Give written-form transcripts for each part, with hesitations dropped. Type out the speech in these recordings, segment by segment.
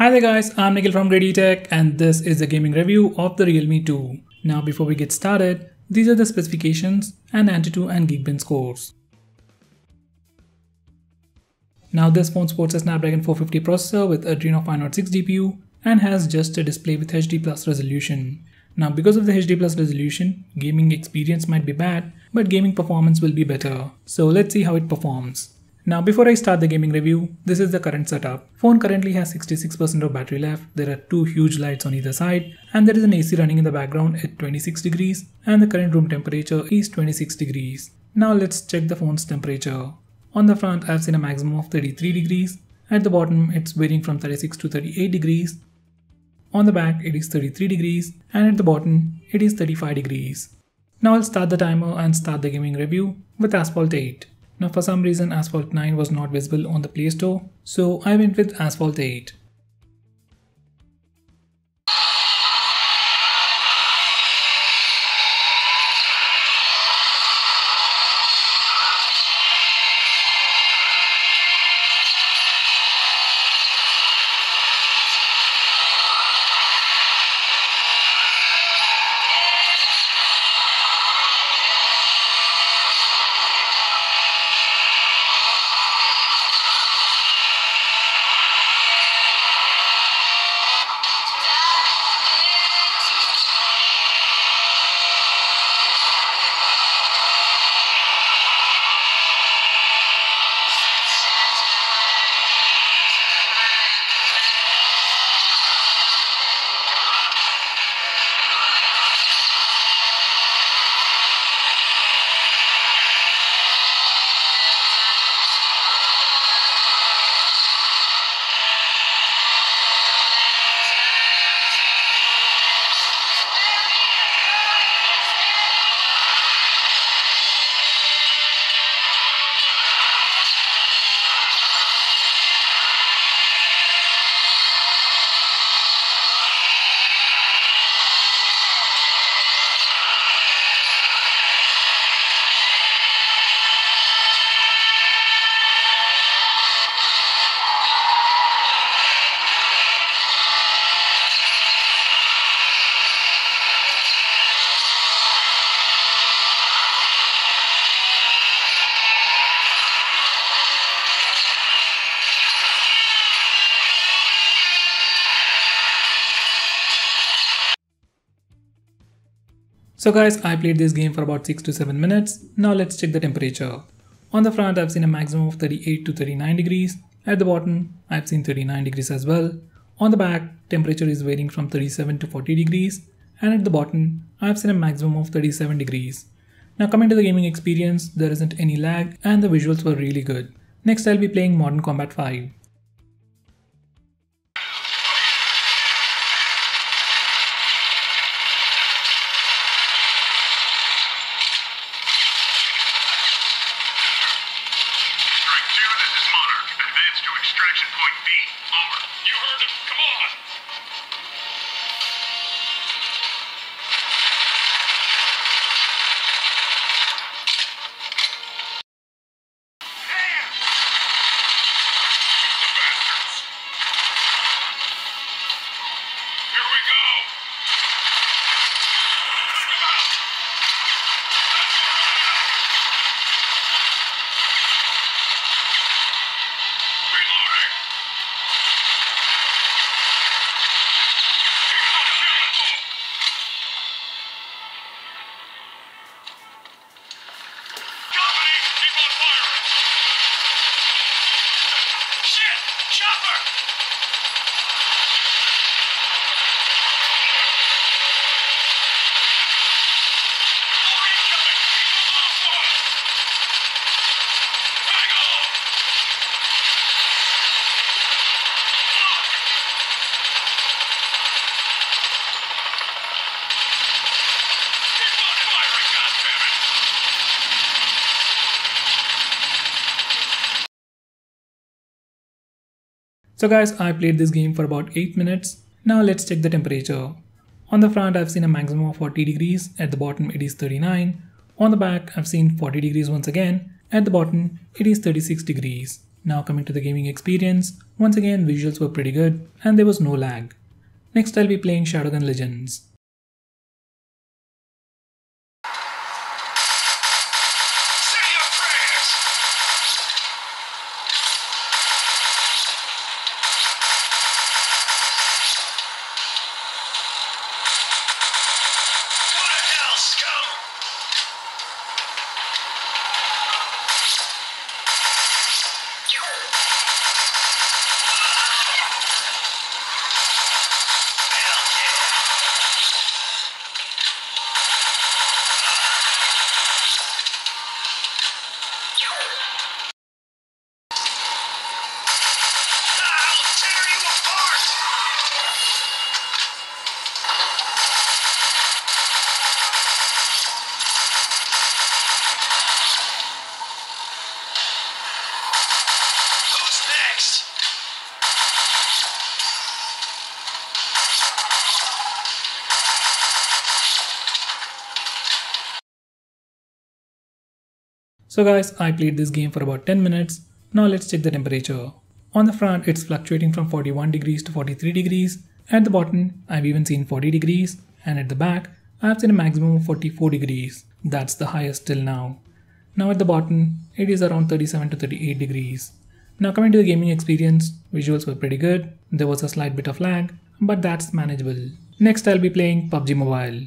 Hi there guys, I'm Nikhil from GreedyTech and this is a gaming review of the RealMe 2. Now before we get started, these are the specifications and Antutu and Geekbench scores. Now this phone sports a Snapdragon 450 processor with Adreno 506 GPU and has just a display with HD+ resolution. Now because of the HD+ resolution, gaming experience might be bad, but gaming performance will be better. So let's see how it performs. Now before I start the gaming review, this is the current setup. Phone currently has 66% of battery left, there are two huge lights on either side, and there is an AC running in the background at 26 degrees, and the current room temperature is 26 degrees. Now let's check the phone's temperature. On the front I've seen a maximum of 33 degrees, at the bottom it's varying from 36 to 38 degrees, on the back it is 33 degrees, and at the bottom it is 35 degrees. Now I'll start the timer and start the gaming review with Asphalt 8. Now for some reason Asphalt 9 was not visible on the Play Store, so I went with Asphalt 8. So guys, I played this game for about 6 to 7 minutes. Now let's check the temperature. On the front I've seen a maximum of 38 to 39 degrees. At the bottom I've seen 39 degrees as well. On the back temperature is varying from 37 to 40 degrees. And at the bottom I've seen a maximum of 37 degrees. Now coming to the gaming experience, there isn't any lag and the visuals were really good. Next I'll be playing Modern Combat 5. Extraction point B. Over. You heard him. Come on. Damn. The bastards. Here we go. Come out. Reloading. Company, keep on firing. Shit! Chopper! More incoming! Keep them off for us! Hang on! Fuck! Keep on firing, goddammit! So guys, I played this game for about 8 minutes. Now let's check the temperature. On the front I've seen a maximum of 40 degrees, at the bottom it is 39. On the back I've seen 40 degrees once again, at the bottom it is 36 degrees. Now coming to the gaming experience, once again visuals were pretty good and there was no lag. Next I'll be playing Shadowgun Legends. So guys, I played this game for about 10 minutes. Now let's check the temperature. On the front, it's fluctuating from 41 degrees to 43 degrees. At the bottom, I've even seen 40 degrees. And at the back, I've seen a maximum of 44 degrees. That's the highest till now. Now at the bottom, it is around 37 to 38 degrees. Now coming to the gaming experience, visuals were pretty good. There was a slight bit of lag, but that's manageable. Next I'll be playing PUBG Mobile.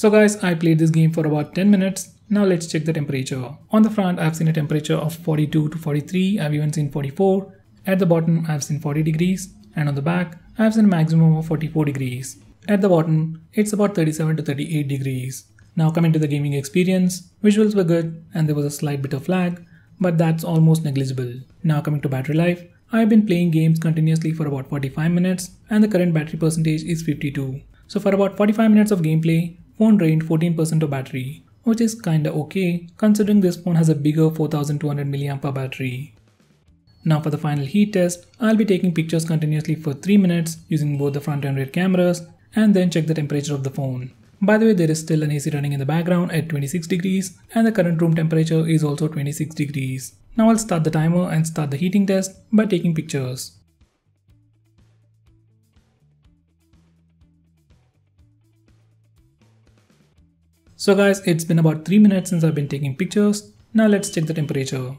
So guys, I played this game for about 10 minutes. Now let's check the temperature. On the front, I've seen a temperature of 42 to 43. I've even seen 44. At the bottom, I've seen 40 degrees. And on the back, I've seen a maximum of 44 degrees. At the bottom, it's about 37 to 38 degrees. Now coming to the gaming experience, visuals were good and there was a slight bit of lag, but that's almost negligible. Now coming to battery life, I've been playing games continuously for about 45 minutes and the current battery percentage is 52. So for about 45 minutes of gameplay, phone drained 14% of battery, which is kinda okay considering this phone has a bigger 4200 mAh battery. Now for the final heat test, I'll be taking pictures continuously for 3 minutes using both the front and rear cameras and then check the temperature of the phone. By the way, there is still an AC running in the background at 26 degrees and the current room temperature is also 26 degrees. Now I'll start the timer and start the heating test by taking pictures. So guys, it's been about 3 minutes since I've been taking pictures. Now let's check the temperature.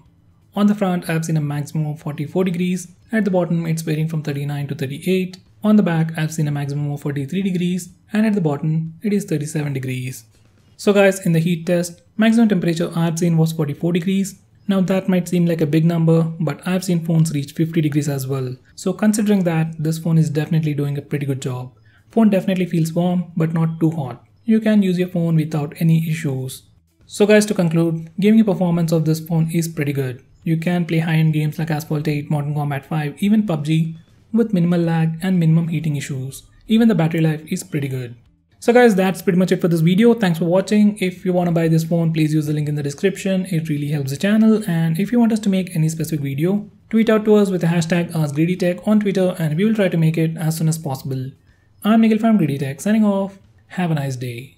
On the front, I've seen a maximum of 44 degrees. At the bottom, it's varying from 39 to 38. On the back, I've seen a maximum of 43 degrees. And at the bottom, it is 37 degrees. So guys, in the heat test, maximum temperature I've seen was 44 degrees. Now that might seem like a big number, but I've seen phones reach 50 degrees as well. So considering that, this phone is definitely doing a pretty good job. Phone definitely feels warm, but not too hot. You can use your phone without any issues. So guys, to conclude, gaming performance of this phone is pretty good. You can play high-end games like Asphalt 8, Modern Combat 5, even PUBG with minimal lag and minimum heating issues. Even the battery life is pretty good. So guys, that's pretty much it for this video. Thanks for watching. If you want to buy this phone, please use the link in the description. It really helps the channel. And if you want us to make any specific video, tweet out to us with the hashtag #GreedyTech on Twitter and we will try to make it as soon as possible. I'm Nikhil from GreedyTech signing off. Have a nice day.